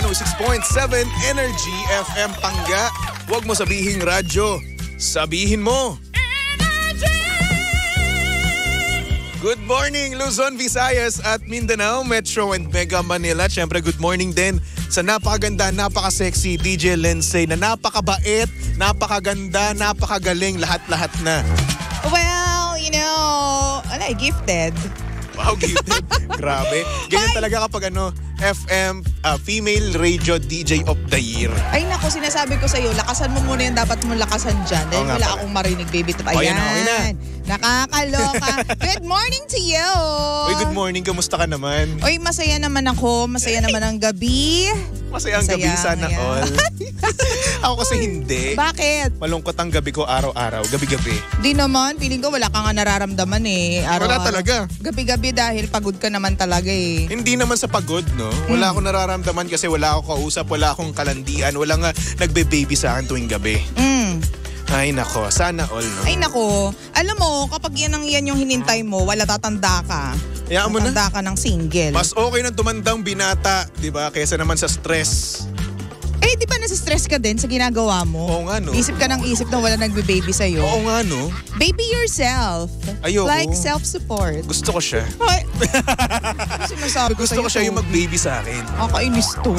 106.7 Energy FM Pangga. Huwag mo sabihing radyo, sabihin mo. Good morning Luzon, Visayas at Mindanao, Metro and Mega Manila. Siyempre good morning din sa napakaganda, napaka-sexy DJ Lindsay na napakabait, napakaganda, napakagaling, lahat-lahat na. Well, gifted. Wow, gifted. Grabe. Ganyan talaga kapag FM Female Radio DJ of the Year. Ay naku, sinasabi ko sa'yo, lakasan mo muna yung dapat mong lakasan dyan. Dahil wala akong marinig, baby. Ayan. Okay na. Nakakaloka. Good morning to you. Uy, good morning. Kamusta ka naman? Uy, masaya naman ako. Masaya naman ang gabi. Masaya ang gabi, sana all. Ako kasi hindi. Bakit? Malungkot ang gabi ko araw-araw. Gabi-gabi. Di naman. Feeling ko wala kang nararamdaman eh. Wala talaga. Gabi-gabi dahil pagod ka naman talaga eh. Hindi naman sa pagod, no? Wala akong nararamdaman kasi wala akong kausap, wala akong kalandian, wala nga nagbe-baby sa akin tuwing gabi. Ay nako, sana all, no? Ay nako, alam mo, kapag yan yung hinintay mo, wala tatanda ka. Hayaan mo na. Tatanda ka ng single. Mas okay nang tumandang binata, di ba? Kaysa naman sa stress. Eh, di ba nasa-stress ka din sa ginagawa mo? Oo nga, no? Isip ka ng isip na wala nagbe-baby sa'yo. Oo nga, no? Baby yourself. Ayoko. Like self-support. Gusto ko siya. Ay, sinasabi ko Gusto ko siya yung mag-baby sa akin. Kakainis to.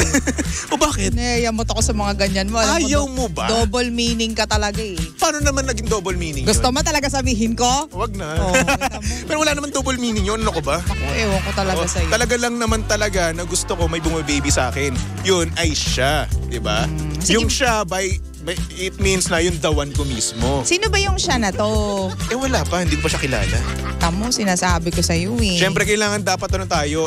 O bakit? Nayayamot ako sa mga ganyan mo. Ayaw mo ba? Double meaning ka talaga eh. Paano naman naging double meaning Gusto yun? mo talaga sabihin ko? Wag na. Oo, kita mo. Pero wala naman double meaning yun. Ano ko ba? Ako, ewan ko talaga sa'yo. Talaga lang naman talaga na gusto ko may bumababy sa akin. Yun ay siya. Diba? Yung siya it means na yung the one ko mismo. Sino ba yung siya na to? Eh wala pa. Hindi ko pa siya kilala. Tamo, sinasabi ko sa'yo eh. Siyempre kailangan dapat tayo,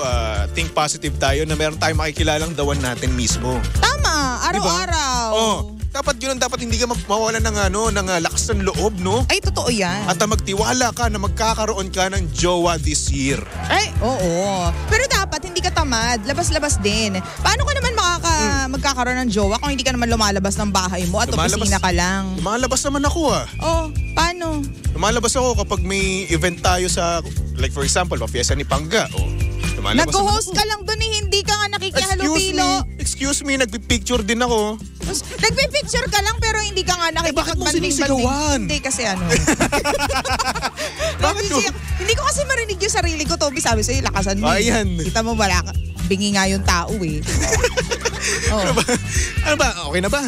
think positive tayo na meron tayong makikilalang the one natin mismo. Tama, araw-araw. Oh, dapat yun, dapat hindi ka mawawalan ng lakas ng loob, no? Ay, totoo yan. At magtiwala ka na magkakaroon ka ng jowa this year. Ay, oo. Pero dapat hindi ka tamad. Labas-labas din. Paano ka naman magkakaroon ng jowa kung hindi ka naman lumalabas ng bahay mo at opisina ka lang? Lumalabas naman ako Oh, paano? Lumalabas ako kapag may event tayo sa, like for example, papiesta ni Pangga. Nag-host ka lang doon eh, hindi ka nga nakikihalubilo. Excuse me, nagpipicture din ako. Nagpipicture ka lang pero hindi ka nga bakit mo nakikipag-banding-banding. sinisigawan? Hindi kasi Bakit ko? Hindi ko kasi marinig yung sarili ko, Toby. Sabi sa'yo, lakasan mo. Ayan. Kita mo, bingi nga yung tao eh. Ano ba? Okay na ba?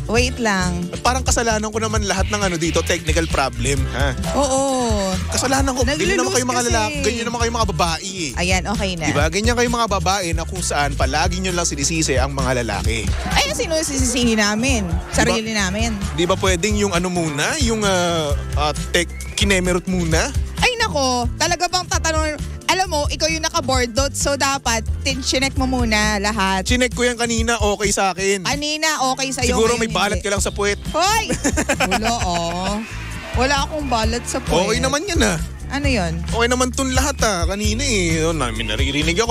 Wait lang. Parang kasalanan ko naman lahat ng dito, technical problem, ha? Oo. Kasalanan ko. Ganyan naman kayo mga kasi. lalaki, ganyan naman kayo mga babae eh. Ayan, okay na. Diba? Ganyan kayo mga babae na kung saan palagi nyo lang sinisisi ang mga lalaki. Ay, sino sisisihin namin? Sarili namin. Di ba pwedeng yung muna? Yung kinemerot muna? Ay nako, talaga bang tatanong? Alam mo, ikaw yung naka-board so dapat chinek mo muna lahat. Chinek ko yan kanina, okay sa akin. Kanina, okay sa'yo. Siguro may hindi. balat ka lang sa puwet. Hoy! Wala akong balat sa puwet. Okay naman yan Ano yun? Okay naman tun lahat kanina eh. May naririnig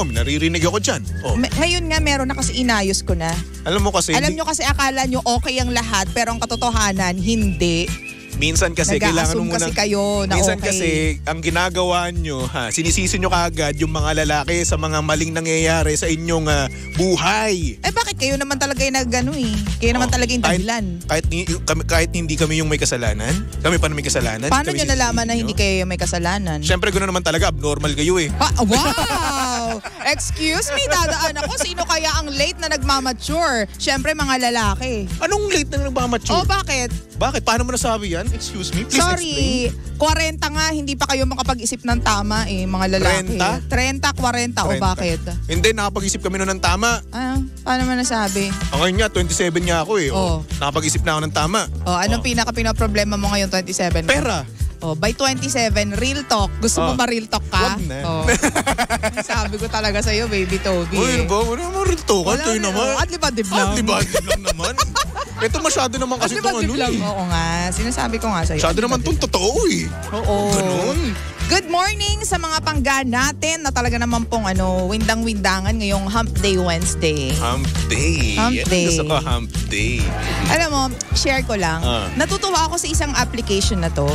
ako dyan. Oh. Ngayon nga meron na kasi inayos ko na. Alam mo kasi. Alam nyo kasi akala nyo okay ang lahat pero ang katotohanan, hindi. Minsan kasi kailangan mo muna. Kasi kayo na minsan okay. kasi ang ginagawa nyo, sinisisi nyo kaagad yung mga lalaki sa mga maling nangyayari sa inyong buhay. Eh bakit kayo naman talaga yung Kayo naman talaga yung dahilan. Kahit hindi kami yung may kasalanan? Kami pa na may kasalanan? Paano nyo nalaman na hindi kayo yung may kasalanan? Siyempre gano'n naman talaga, abnormal kayo eh. Wow! Excuse me, dadaan ako. Sino kaya ang late na nagmamature? Siyempre mga lalaki. Anong late na nagmamature? Oh, bakit? Bakit? Paano mo nasabi yan? Excuse me, please Sorry, explain. 40 nga, hindi pa kayo makapag-isip ng tama mga lalaki. 30, 40, o bakit? Hindi, nakapag-isip kami noon ng tama. Paano mo nasabi? Ngayon nga, 27 nga ako eh. Nakapag-isip na ako ng tama. Anong pinaka-problema mo ngayon, 27? Pera. By 27, real talk. Gusto mo ba real talk ka? Wag na. Sabi ko talaga sa'yo, baby Toby. Uy, wala mo real talk. Ito naman. At libadib lang. Libadib lang naman. Ito masyado naman kasi itong lang. Oo nga, sinasabi ko nga sa'yo. Masyado naman itong totoo eh. Oo. Ganun. Good morning sa mga pangga natin na talaga naman pong windang-windangan ngayong Hump Day Wednesday. Hump Day. Hump Day. Gusto ko Hump Day. Alam mo, share ko lang. Natutuwa ako sa isang application na to.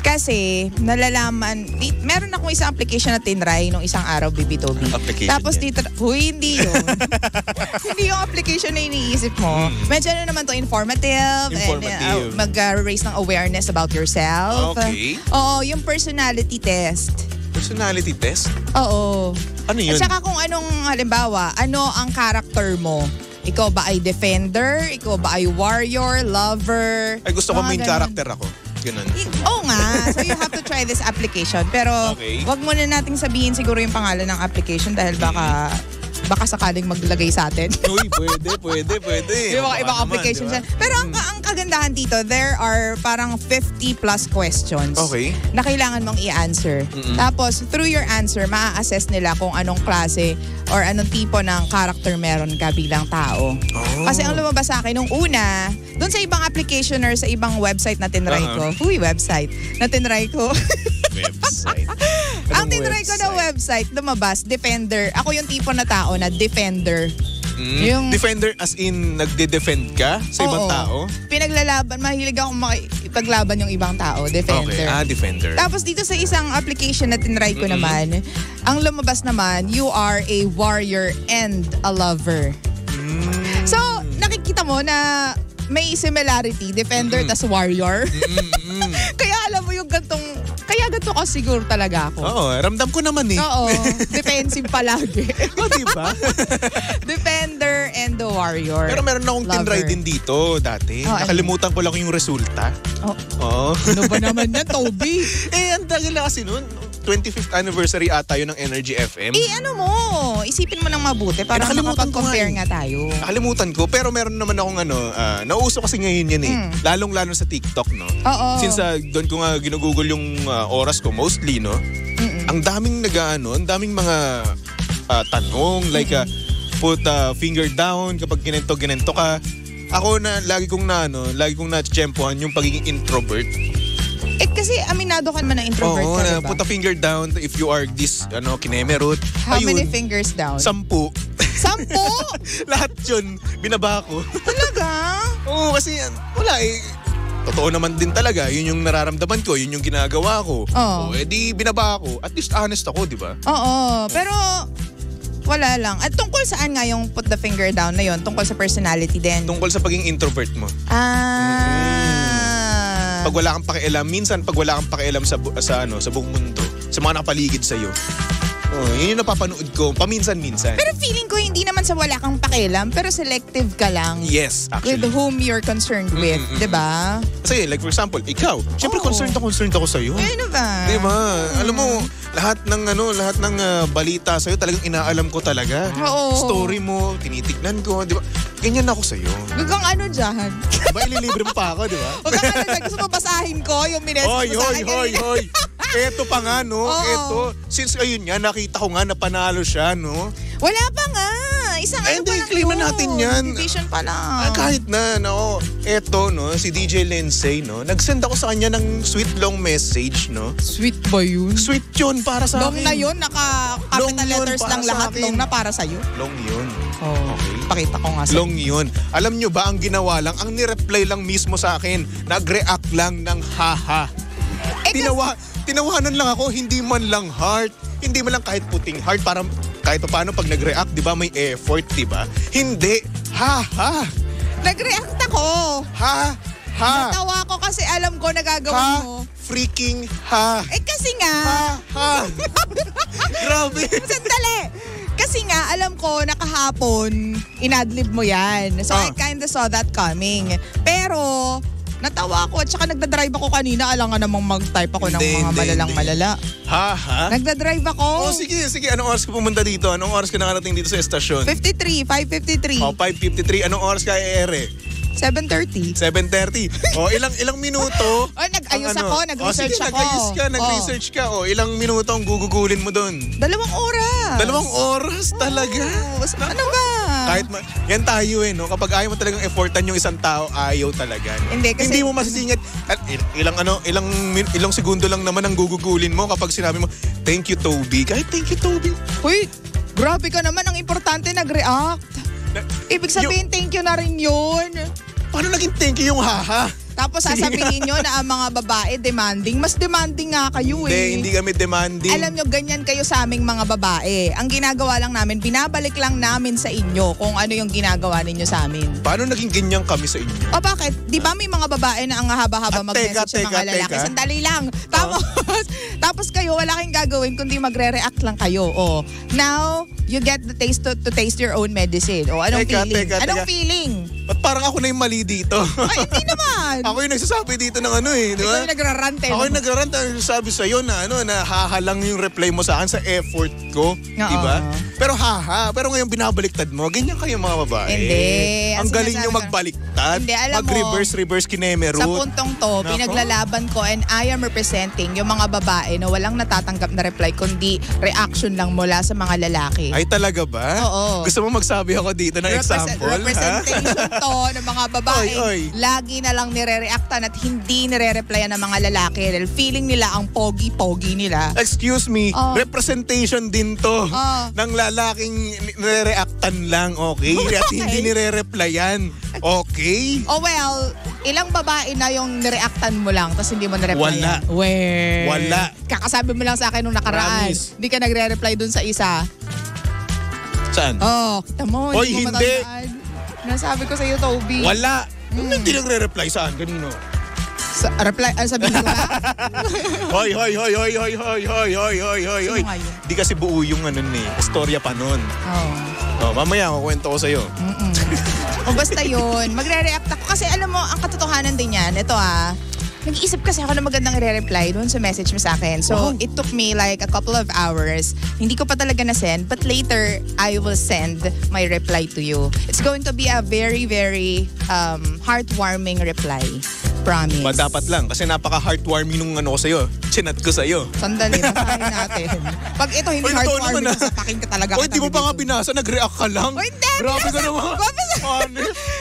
Kasi nalalaman, meron akong isang application na tinry nung isang araw, Bibi Toby. Tapos dito, hindi yun. Hindi yung application na iniisip mo. Medyo naman to informative. And mag-raise ng awareness about yourself. Okay. Oo, yung personality test. Personality test? Oo. Ano yun? At saka kung anong, halimbawa, ano ang character mo? Ikaw ba ay defender? Ikaw ba ay warrior, lover? Ay, gusto ko main character ako. Ganun. Oo nga. So you have to try this application. Pero wag muna nating sabihin siguro yung pangalan ng application dahil baka sakaling maglagay sa atin. Uy, pwede. Yung mga ibang applications yan. Pero ang kagandahan dito, there are parang 50 plus questions na kailangan mong i-answer. Tapos, through your answer, maa-assess nila kung anong klase or anong tipo ng character meron ka bilang tao. Kasi ang lumabas sa akin, nung una, doon sa ibang application or sa ibang website na tinry ko, website na tinry ko. Website. Ang tinry ko na website, lumabas, defender. Ako yung tipo na tao na defender. Yung defender as in nagde-defend ka sa ibang tao? Pinaglalaban, mahilig akong makipaglaban yung ibang tao, defender. Okay, defender. Tapos dito sa isang application na tinry ko naman, ang lumabas naman, you are a warrior and a lover. So, nakikita mo na may similarity, defender tas warrior. Kaya alam mo yung kaya ganito ka siguro talaga ako. Oo, ramdam ko naman eh. Oo, defensive palagi. Diba? Defender and the warrior. Pero meron akong tinry din dito dati. Nakalimutan ko lang yung resulta. Ano ba naman yan, Toby? Ang tagal na kasi nun. 25th anniversary ata yun ng Energy FM. Isipin mo nang mabuti para makapag-compare nga tayo. Nakalimutan ko, pero meron naman akong nauso kasi ngayon yan eh. Lalong-lalo sa TikTok, no? Oo. Since doon ko nga ginugugol yung oras ko mostly, no? Ang daming ang daming mga tanong, like put finger down kapag ginento ka. Ako lagi kong na-tsempohan yung pagiging introvert. Kasi aminado ka naman na introvert ka, diba? Put a finger down if you are this, kinemerot. How many fingers down? 10. 10? Lahat yun, binaba ko. Talaga? Oo, kasi wala eh. Totoo naman din talaga. Yun yung nararamdaman ko, yun yung ginagawa ko. Di binaba ko. At least honest ako, di ba? Oo, pero wala lang. At tungkol saan nga yung put the finger down na yun? Tungkol sa personality din? Tungkol sa pagiging introvert mo. Pag wala kang pakialam, minsan pag wala kang pakialam sa buong mundo, sa mga nakapaligid sa'yo. Yun yung napapanood ko, paminsan-minsan. Pero feeling ko hindi naman sa wala kang pakialam, pero selective ka lang. Yes, actually. With whom you're concerned with, diba? Kasi like for example, ikaw, syempre concerned ako sa'yo. Ano ba? Diba? Alam mo, lahat ng balita sa'yo talagang inaalam ko talaga. Story mo, tinitignan ko, diba? Ganyan ako sa'yo. Huwag kang dyan. Diba, ililibre mo pa ako, diba? Huwag kang dyan. Gusto mo basahin ko yung minutes mo sa akin. Hoy. Eto pa nga, no? Eto. Since ayun nga, nakita ko nga na panalo siya, no? Wala pa nga. Isang pa lang claim na natin yan. Division pa lang. Kahit na, no? Eto, no? Si DJ Lensay, no? Nag-send ako sa kanya ng sweet long message, no? Sweet ba yun? Sweet yun para sa long akin. Long na yun? Naka-capital letters lang lahat. Long na para sa'yo? Long yun. Okay. Pakita ko nga sa'yo. Long yun. Alam nyo ba, ang ginawa lang, ang nireply lang mismo sa akin, nag-react lang ng haha. Tinawanan lang ako, hindi man lang heart. Hindi man lang kahit puting heart. Parang kahit paano pag nag-react, di ba may effort, di ba? Hindi. Ha. Nag-react ako. Ha. Natawa ko kasi alam ko nagagawa mo. Freaking ha. Kasi nga. Ha. Grabe. Sandali. Kasi nga, alam ko, nakahapon, inadlib mo yan. So, I kinda saw that coming. Pero, natawa ko at saka nagdadrive ako kanina. Alam nga namang mag-type ako ng mga malala. Ha? Nagdadrive ako. Sige. Anong oras ka pumunta dito? Anong oras ka nakarating dito sa estasyon? 5:53. 5:53. Anong oras ka ere? 7:30. 7:30. Ilang minuto? Nag-ayos ako, nag-research ako. Nag-research ka. Ilang minuto ang gugugulin mo doon? 2 oras. 2 oras talaga? Ano ba? Kahit yan tayo no? Kapag ayaw mo talagang effortan yung isang tao, ayaw talaga. Hindi, kasi... Hindi mo masisingit. Ilang segundo lang naman ang gugugulin mo kapag sinabi mo, thank you, Toby. Kahit thank you, Toby. Uy, grabe ka naman. Ang importante, nag-react. Ibig sabihin, thank you na rin yun. Paano naging thank you yung haha? Tapos sasabihin nyo na ang mga babae demanding. Mas demanding nga kayo eh. Hindi kami demanding. Alam nyo, ganyan kayo sa aming mga babae. Ang ginagawa lang namin, binabalik lang namin sa inyo kung ano yung ginagawa ninyo sa amin. Paano naging ganyan kami sa inyo? O bakit? Di ba may mga babae na ang haba-haba mag-message sa mga lalaki? Sandali lang. Tapos kayo, wala kayong gagawin kundi magre-react lang kayo. O, now, you get the taste to taste your own medicine. O, anong feeling? Anong feeling? Ba't parang ako na yung mali dito? Ay, hindi naman. Ako yung nagsasabi dito ng di ba? Ikaw yung nagrarante. Ako yung nagrarante. Sabi sa'yo na nahahalang yung reply mo sa akin sa effort ko. Di ba? Pero pero ngayon binabaliktad mo. Ganyan kayo mga babae. Hindi. Ang galing nyo magbaliktad. Hindi, alam mag-reverse kinemerut. Sa puntong to, pinaglalaban ko and I am representing yung mga babae na walang natatanggap na reply kundi reaction lang mula sa mga lalaki. Ay, talaga ba? Oo. Gusto mo magsabi ako dito ng example? Representation to ng mga babae. Oy. Lagi na lang nire-reactan at hindi nire-replyan ng mga lalaki dahil feeling nila ang pogi-pogi nila. Excuse me, representation din to ng lalaking nire-reactan lang, okay? At hindi nire-replyan, okay? Oh well, ilang babae na yung nireactan mo lang tapos hindi mo nire-replyan? Wala. Kakasabi mo lang sa akin nung nakaraan. Promise. Hindi ka nagre-reply dun sa isa. Saan? Kita mo. Oy, hindi. Matandaan. Nasabi ko sa iyo, Toby. Wala. Hindi nagre-reply saan? Kanino? Sabihin ko na? Hoy. Di kasi buo yung istorya pa nun. Mamaya kukwento ko sa'yo. O basta yun, magre-react ako. Kasi alam mo, ang katotohanan din yan, ito nag-iisip kasi ako na magandang i-reply doon sa message mo sa akin. So, It took me like a couple of hours. Hindi ko pa talaga na-send, but later, I will send my reply to you. It's going to be a very, very heartwarming reply. Promise. Dapat lang, kasi napaka-heartwarming nung ko sa'yo. Chinat ko sa'yo. Sandali, basahin natin. Pag ito hindi heartwarming, sasapakin ka talaga. Di mo pa nga binasa, nag-react ka lang. Hindi, grabe ka naman.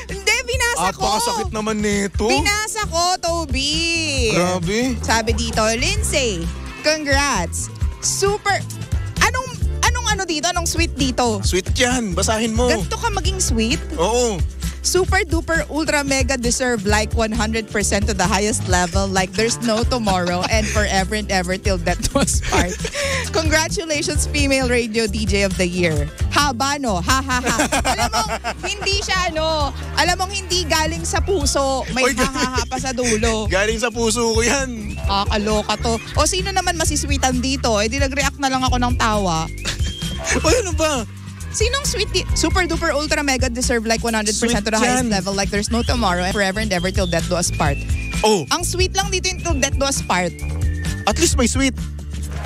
Hindi, binasa ko. Apakasakit naman nito. Binasa ko, Toby. Grabe. Sabi dito, Lindsay, congrats. Super, anong dito? Anong sweet dito? Sweet yan, basahin mo. Ganito ka maging sweet? Oo. Super duper ultra mega deserve like 100% to the highest level like there's no tomorrow and forever and ever till death was part. Congratulations, female radio DJ of the year. Haba no? Ha. Alam mo, hindi siya alam mo hindi galing sa puso. May ha pa sa dulo. Galing sa puso ko yan. Kaloka to. O sino naman masisweetan dito? Di nag-react na lang ako ng tawa. Ano ba? Sinong sweet super duper ultra mega deserve like 100% to the highest level like there's no tomorrow and forever and ever till death do us part. Ang sweet lang dito yung till death do us part. At least may sweet.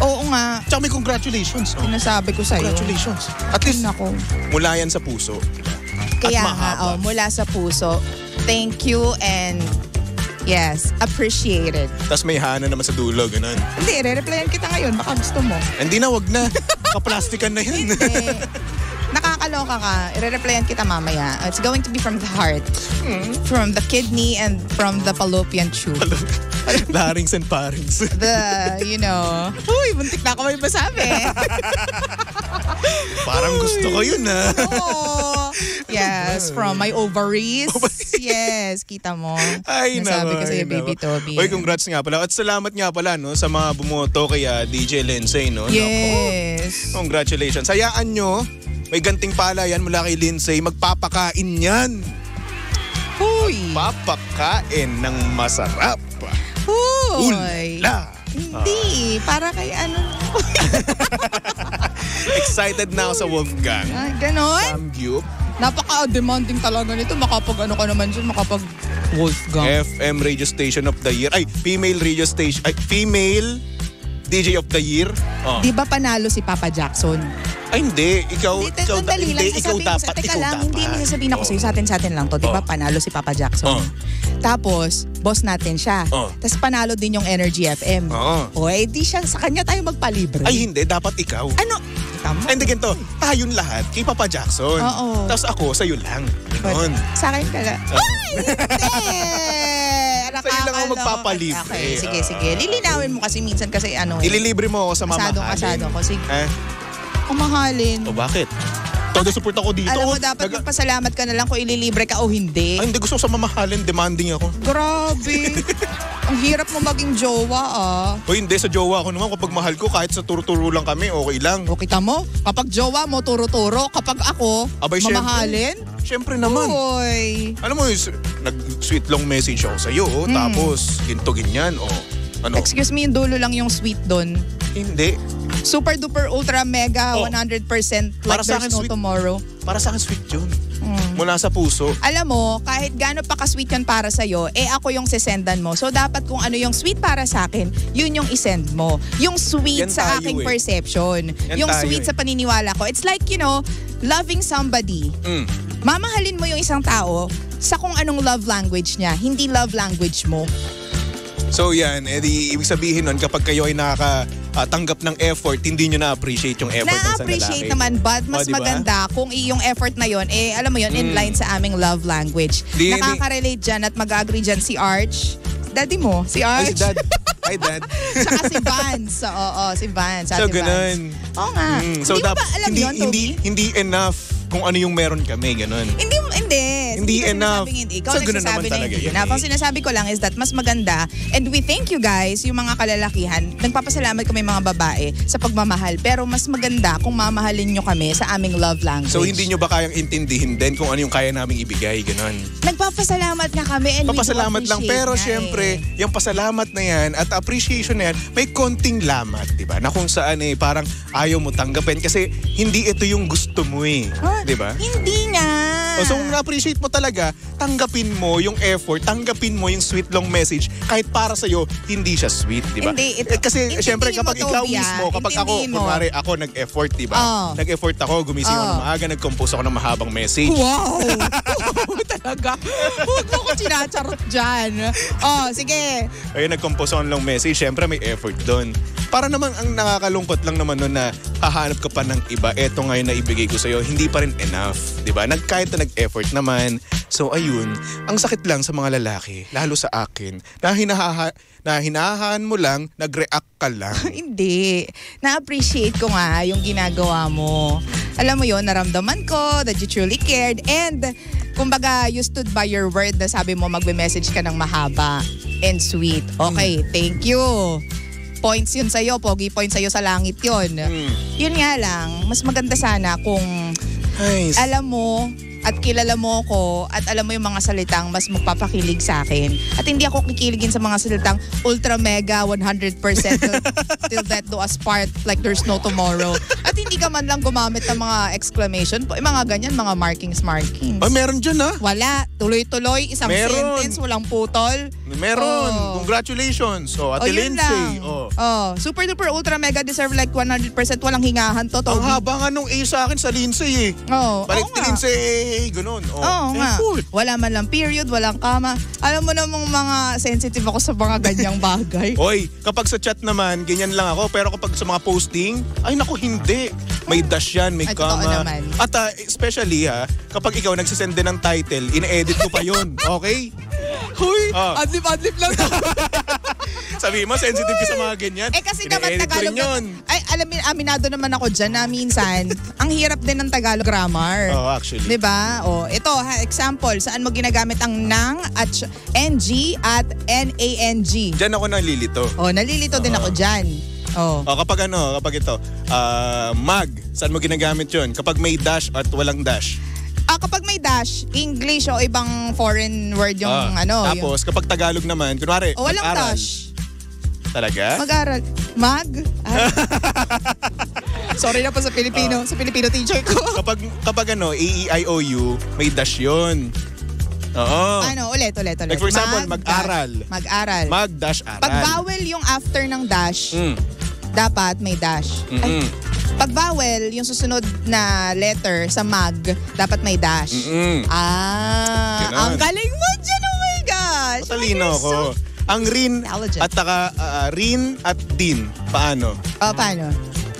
Oo nga. Tsaka may congratulations. Sinasabi ko sa'yo. Congratulations. At least mula yan sa puso. Kaya nga, mula sa puso. Thank you and yes, appreciated. Tapos may hana naman sa dulo, ganun. Hindi, re-replyan kita ngayon. Baka gusto mo. Hindi na, wag na. Kaplastikan na yan. Hindi. Nakakaloka ka. I-replyan kita mamaya. It's going to be from the heart. From the kidney and from the fallopian tube. Larynx and pharynx. Uy, buntik na ako may masabi. Parang gusto ko yun Yes, from my ovaries. Yes, kita mo. Ay, nasabi ko sa'yo, baby Toby. Uy, congrats nga pala. At salamat nga pala sa mga bumoto kay DJ Lindsay. Yes. Congratulations. Hayaan nyo, may ganting pala yan mula kay Lindsay. Magpapakain yan. Huy. Magpapakain ng masarap. Huy. Ula. Hindi. Para kay Excited na ako sa Wolfgang. Ganon? Samgyup. Napaka-demanding talaga nito. Makapag ka naman dyan, makapag Wolfgang. FM Radio Station of the Year. Ay, female radio station. Ay, female DJ of the Year. Di ba panalo si Papa Jackson? Ay, hindi. Ikaw dapat. Teka lang, hindi sasabihin ako sa'yo. Sa atin lang to. Di ba panalo si Papa Jackson? Tapos, boss natin siya. Tapos panalo din yung Energy FM. Di siya, sa kanya tayo magpalibre. Ay, hindi. Dapat ikaw. Ano? Tama. Hindi ganito, tayong lahat kay Papa Jackson. Oo. Tapos ako, sa'yo lang. Ganon. Sa akin ka lang. Ay, hindi! Sa'yo lang ako magpapalibre. Okay, sige. Lilinawin mo kasi minsan kasi ano ililibre mo ako sa mamahalin. Kasado ko. Sige. Kung mahalin. O bakit? Todo support ako dito. Alam mo, dapat magpasalamat ka na lang kung ililibre ka o hindi. Ay, hindi gusto ko sa mamahalin. Demanding ako. Grabe. Ang hirap mo maging jowa, O hindi, sa jowa ko naman. Kapag mahal ko, kahit sa turo-turo lang kami, okay lang. O kita mo, kapag jowa mo, turo-turo. Kapag ako, abay, mamahalin. Siyempre naman. Uy. Alam mo, nag-sweet long message ako sa'yo. Tapos, ginto ganyan. Ano? Excuse me, yung dulo lang yung sweet doon. Hindi. Super duper ultra mega 100% like there's no tomorrow. Para sa akin sweet yun. Mula sa puso. Alam mo, kahit gaano pa ka-sweet yan para sa'yo, ako yung sisendan mo. So dapat kung ano yung sweet para sa akin, yun yung isend mo. Yung sweet yan sa aking perception. Yung sweet sa paniniwala ko. It's like, loving somebody. Mamahalin mo yung isang tao sa kung anong love language niya, hindi love language mo. So yan, ibig sabihin nun, kapag kayo ay nakakatanggap ng effort, hindi nyo na-appreciate yung effort ng isang lalaki. Na-appreciate naman, but mas diba? Maganda kung yung effort na yon, alam mo yon, in line sa aming love language. Nakaka-relate dyan at mag-agree dyan si Arch. Daddy mo, si Arch. Ay, si Dad. Hi, Dad. Saka si Vance. Oo, si Vance. So, ganun. Oo nga. So, hindi mo ba alam yun, Toby? Hindi enough kung ano yung meron kami, ganun. Hindi enough. Ikaw so, ganun naman talaga hindi enough. Ang sinasabi ko lang is that mas maganda, and we thank you guys, yung mga kalalakihan, nagpapasalamat kami mga babae sa pagmamahal, pero mas maganda kung mamahalin nyo kami sa aming love language. So, hindi nyo ba kayang intindihin din kung ano yung kaya naming ibigay, ganun? Nagpapasalamat nga kami and papasalamat we do lang, pero syempre, yung pasalamat na yan at appreciation na yan, may konting lamat, diba? Na kung saan parang ayaw mo tanggapin kasi hindi ito yung gusto mo diba? Hindi nga. So kung na-appreciate mo talaga, tanggapin mo yung effort, tanggapin mo yung sweet long message kahit para sa'yo, hindi siya sweet, diba? Kasi syempre kapag ikaw mismo, kapag kunwari ako nag-effort, diba? Nag-effort ako, gumising ako ng maaga, nag-compose ako ng mahabang message. Wow! Talaga? Huwag mo ko sinacharot dyan. Sige. Ayun, nag-compose ako ng message, syempre may effort doon. Para naman ang nakakalungkot lang naman nun na hahanap ka pa ng iba, eto ngayon na ibigay ko sa'yo, hindi pa rin enough, diba? Kahit na nag-effort naman. So ayun, ang sakit lang sa mga lalaki, lalo sa akin, na hinahaan mo lang, nag-react ka lang. Hindi. Na-appreciate ko nga yung ginagawa mo. Alam mo yon, naramdaman ko that you truly cared, and kumbaga, you stood by your word na sabi mo magbe-message ka ng mahaba and sweet. Okay, thank you. Points yun sa'yo, pogi points sa'yo sa langit yun. Yun nga lang, mas maganda sana kung alam mo at kilala mo ko at alam mo yung mga salitang mas magpapakilig sa akin. At hindi ako kikiligin sa mga salitang ultra mega 100% till death do us part like there's no tomorrow. At hindi ka man lang gumamit ng mga exclamation, mga ganyan, mga markings. Meron dyan Wala. Tuloy-tuloy, isang sentence, walang putol. Meron. Congratulations. Ate Lindsay. Super duper ultra mega deserve like 100%, walang hingahan to. Ang haba nga nung A sa akin sa Lindsay Balik ti Lindsay. Ganun. Nga. Wala man lang period, walang kama. Alam mo namang mga sensitive ako sa mga ganyang bagay. Oy, kapag sa chat naman, ganyan lang ako. Pero kapag sa mga posting, ay naku, hindi. May dash yan, may kama. At especially kapag ikaw nagsisend din ng title, ina-edit ko pa yun. Okay? Huy, adlip lang. Sabi mo, sensitive ka sa mga ganyan. Kasi naman Tagalog aminado naman ako dyan na minsan, ang hirap din ng Tagalog grammar. Actually. Diba? Ito, example, saan mo ginagamit ang nang at ng at nang? Diyan ako nalilito. Nalilito din ako dyan. Kapag ito, mag, saan mo ginagamit yun? Kapag may dash at walang dash. Kapag may dash, English o ibang foreign word yung Tapos, kapag Tagalog naman, kunwari, walang mag-aral. dash. Talaga? Mag-aral. Sorry na po sa Pilipino, sa Filipino teacher ko. kapag A-E-I-O-U, may dash yun. Oo. Ulit. Like for example, mag-aral. Mag-aral. Mag-dash-aral. Pag vowel yung after ng dash, dapat may dash. Pag vowel, yung susunod na letter sa mag, dapat may dash. Ang galing mo dyan, oh my gosh. Matalino ako. Ang rin at din, paano? Paano?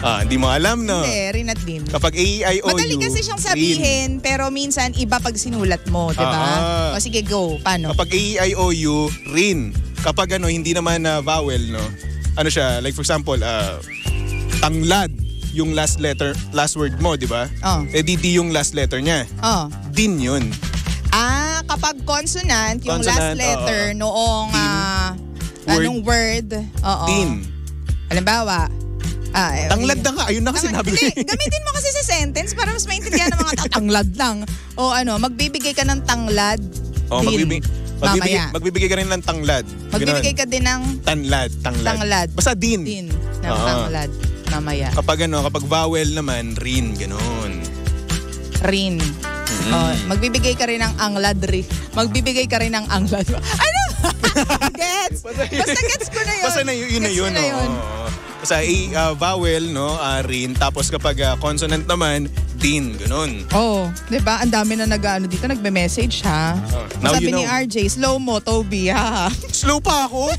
Hindi mo alam, no? Hindi, rin at din. Kapag A-E-I-O-U, madali kasi siyang sabihin, pero minsan iba pag sinulat mo, di ba? O sige, go. Paano? Kapag A-E-I-O-U, rin. Kapag hindi naman vowel, no? Ano siya, like for example, tanglad, yung last word mo, di ba? D yung last letter niya. Din yun. Kapag consonant, yung last letter noong anong word. Din. Halimbawa, tanglad na nga. Ayun na kasi sinabi ko. Gamitin mo kasi sa sentence para mas maintindihan ng mga tanglad lang. O magbibigay ka ng tanglad din. Magbibigay ka rin ng tanglad. Magbibigay ka din ng tanglad. Basta din. Din ng tanglad. Mamaya. Kapag vowel naman, rin. Ganon. Rin. Magbibigay ka rin ng anglad rin. Magbibigay ka rin ng anglad. Ano? Gets? Basta gets ko na yun. Basta yun na yun. Sa vowel, no, rin. Tapos kapag consonant naman, din. Ganun. Di ba? Ang dami na dito, nagme-message, ha? Sabi ni RJ, slow mo, Toby, ha? Slow pa ako?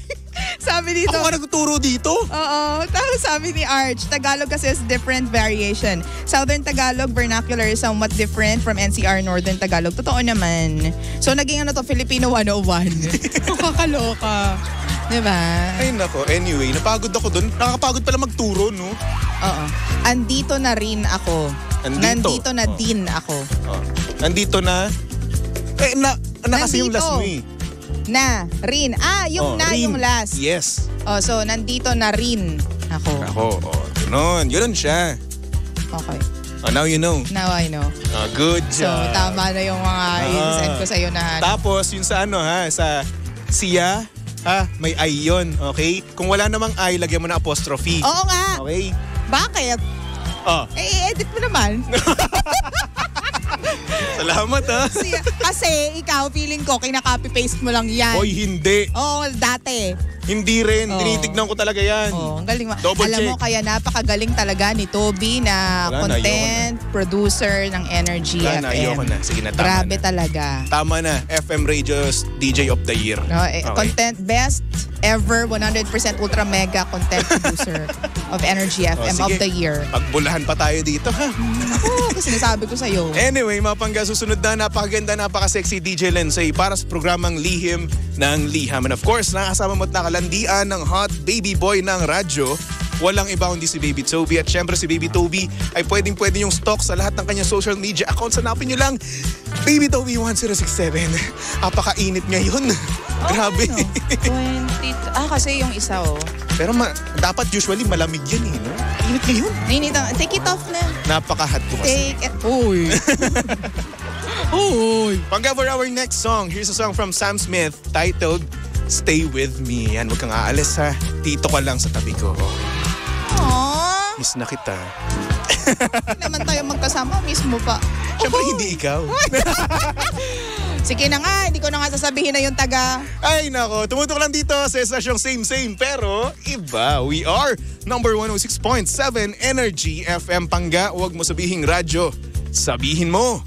Sabi dito. Ako ka nagtuturo dito? Oo. Tapos sabi ni Arch, Tagalog kasi is different variation. Southern Tagalog vernacular is somewhat different from NCR Northern Tagalog. Totoo naman. So naging Filipino 101. Kakaloka. Diba? Ay nako, anyway, napagod ako dun. Nakakapagod pala magturo, no? Oo. Andito na rin ako. Nandito na din ako. Nandito na? Kasi yung last mo eh. Na, rin. Yung rin. Yung last. Yes. So nandito na rin ako. Ganun. Yun siya. Okay. Now you know. Now I know. Good job. So tama na yung mga i-send ko sa'yo na. Tapos yung sa sa siya, may I yun, okay? Kung wala namang I, lagyan mo na apostrophe. Oo nga. Okay? Bakit? Edit mo naman. Salamat, ha? Kasi ikaw, feeling ko, kinaka-copy-paste mo lang yan. Oy, hindi. Dati. Hindi rin. Tinitignan ko talaga yan. Ang galing mo. Double Alam check. mo, kaya napakagaling talaga ni Toby na content producer ng Energy FM. Ayoko na. Sige na, tama Grabe na. talaga. Tama na. FM Radio's DJ of the Year. Okay. Content best ever 100% ultra mega content producer of Energy FM of the Year. Pagbulahan pa tayo dito, ha? Kasi sinasabi ko sa'yo. Anyway, mga pangga, susunod na napakaganda, napaka-sexy DJ Lensay para sa programang Lihim ng Liham. And of course, nakasama mo at nakalandian ng hot baby boy ng radyo. Walang iba kundi si Baby Toby. At syempre si Baby Toby ay pwede yung stock sa lahat ng kanyang social media accounts. Hanapin nyo lang Baby Toby 1067. Apakainit ngayon. Grabe. 22. Kasi yung isa, Pero dapat usually malamig yan eh, no? Init ngayon. Init. Take it off na. Napaka-hot ko kasi. Take it. Uy. Pangga, for our next song, here's a song from Sam Smith titled Stay With Me. Yan, huwag kang aalis, ha? Dito ka lang sa tabi ko. Aww. Miss na kita. Hindi naman tayo magkasama. Miss mo pa. Siyempre hindi ikaw. Sige na nga, hindi ko na nga sasabihin na yung taga. Ay nako, tumutok lang dito sa estasyong same pero iba. We are number 106.7 Energy FM. Pangga, huwag mo sabihing radyo. Sabihin mo.